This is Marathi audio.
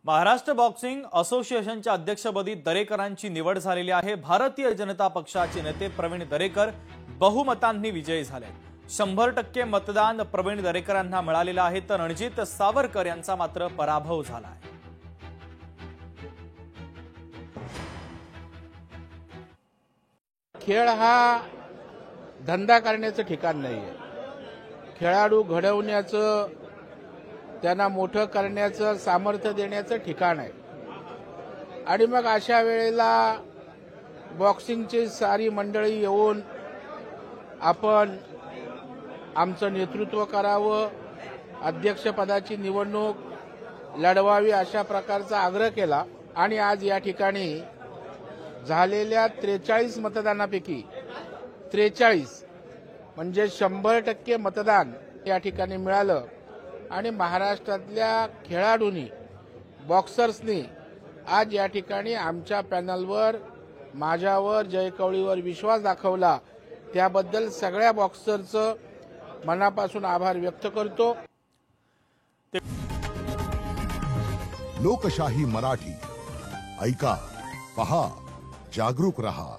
महाराष्ट्र बॉक्सिंग असोसिएशनच्या अध्यक्षपदी दरेकरांची निवड झालेली आहे। भारतीय जनता पक्षाचे नेते प्रवीण दरेकर बहुमतांनी विजयी झाले। 100% मतदान प्रवीण दरेकरांना मिळालेले आहे, तर रणजित सावरकर यांचा मात्र पराभव झाला आहे। खेळ हा धंदा करण्याचं ठिकाण नाहीये। खेळाडू घडवण्याचं, त्यांना मोठं करण्याचं, सामर्थ्य देण्याचं ठिकाण आहे। आणि मग अशा वेळेला बॉक्सिंगची सारी मंडळी येऊन आपण आमचं नेतृत्व करावं, अध्यक्षपदाची निवडणूक लढवावी अशा प्रकारचा आग्रह केला। आणि आज या ठिकाणी झालेल्या 43 मतदानापैकी 43 म्हणजे 100% मतदान या ठिकाणी मिळालं। आणि महाराष्ट्रातल्या खेळाडूंनी, बॉक्सर्सनी आज या ठिकाणी आमच्या पॅनलवर, माझ्यावर, जयकवळीवर विश्वास दाखवला। त्याबद्दल सगळ्या बॉक्सरचं मनापासून आभार व्यक्त करतो। लोकशाही मराठी ऐका, पहा, जागरूक रहा।